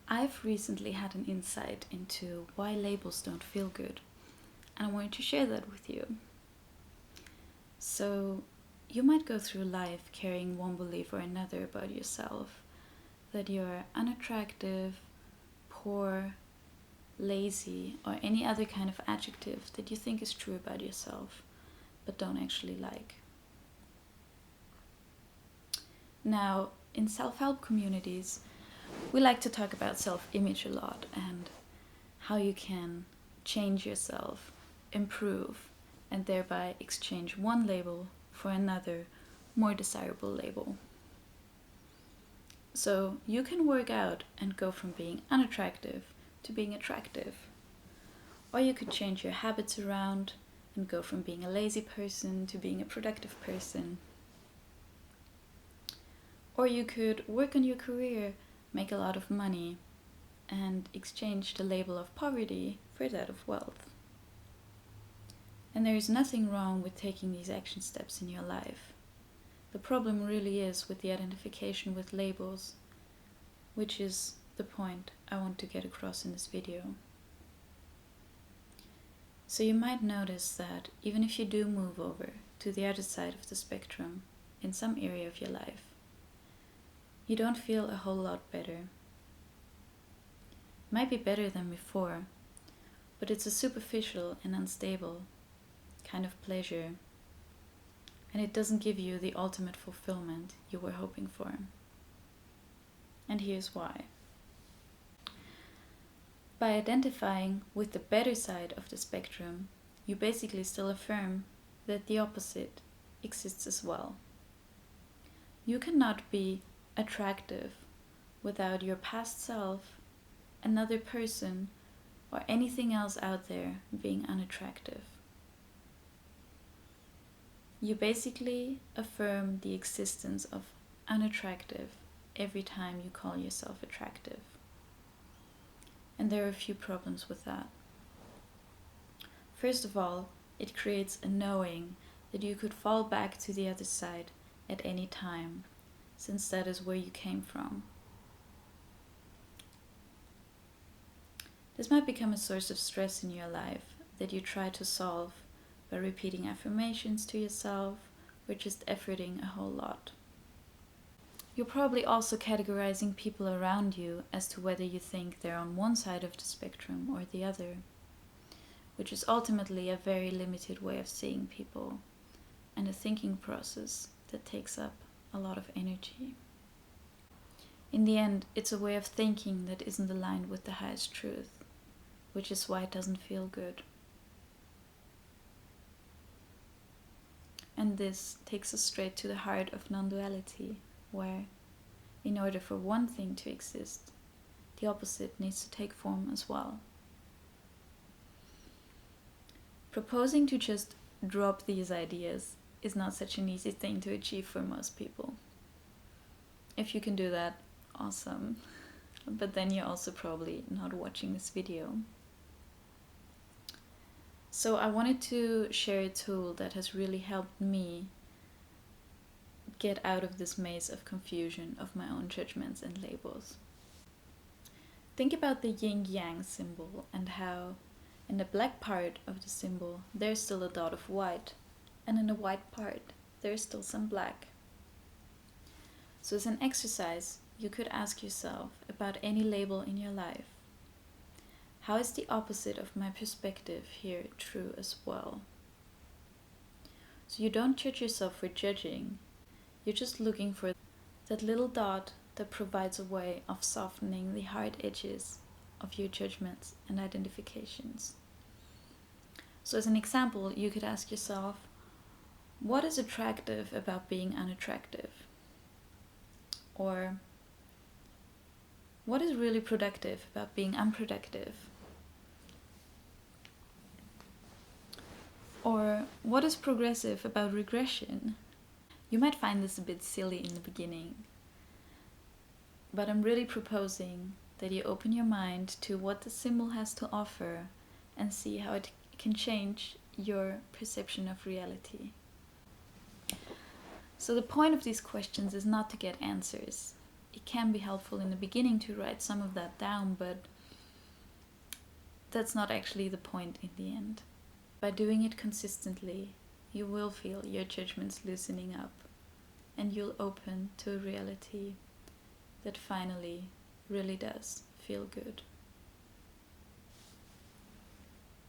I've recently had an insight into why labels don't feel good, and I wanted to share that with you. So, you might go through life carrying one belief or another about yourself, that you're unattractive, poor, lazy, or any other kind of adjective that you think is true about yourself, but don't actually like. Now, in self-help communities, we like to talk about self-image a lot and how you can change yourself, improve, and thereby exchange one label for another, more desirable label. So you can work out and go from being unattractive to being attractive. Or you could change your habits around and go from being a lazy person to being a productive person. Or you could work on your career, make a lot of money, and exchange the label of poverty for that of wealth. And there is nothing wrong with taking these action steps in your life. The problem really is with the identification with labels, which is the point I want to get across in this video. So you might notice that even if you do move over to the other side of the spectrum in some area of your life, you don't feel a whole lot better. Might be better than before, but it's a superficial and unstable kind of pleasure, and it doesn't give you the ultimate fulfillment you were hoping for. And here's why. By identifying with the better side of the spectrum, you basically still affirm that the opposite exists as well. You cannot be attractive without your past self, another person, or anything else out there being unattractive. You basically affirm the existence of unattractive every time you call yourself attractive. And there are a few problems with that. First of all, it creates a knowing that you could fall back to the other side at any time, since that is where you came from. This might become a source of stress in your life that you try to solve by repeating affirmations to yourself or just efforting a whole lot. You're probably also categorizing people around you as to whether you think they're on one side of the spectrum or the other, which is ultimately a very limited way of seeing people and a thinking process that takes up a lot of energy. In the end, it's a way of thinking that isn't aligned with the highest truth, which is why it doesn't feel good. And this takes us straight to the heart of non-duality, where, in order for one thing to exist, the opposite needs to take form as well. Proposing to just drop these ideas is not such an easy thing to achieve for most people. If you can do that, awesome. But then you're also probably not watching this video. So I wanted to share a tool that has really helped me get out of this maze of confusion of my own judgments and labels. Think about the Yin Yang symbol and how in the black part of the symbol there's still a dot of white, and in the white part there's still some black. So as an exercise, you could ask yourself about any label in your life. How is the opposite of my perspective here true as well? So you don't judge yourself for judging, you're just looking for that little dot that provides a way of softening the hard edges of your judgments and identifications. So as an example, you could ask yourself, what is attractive about being unattractive? Or what is really productive about being unproductive? Or what is progressive about regression? You might find this a bit silly in the beginning, but I'm really proposing that you open your mind to what the symbol has to offer and see how it can change your perception of reality. So the point of these questions is not to get answers, it can be helpful in the beginning to write some of that down, but that's not actually the point in the end. By doing it consistently, you will feel your judgments loosening up, and you'll open to a reality that finally really does feel good.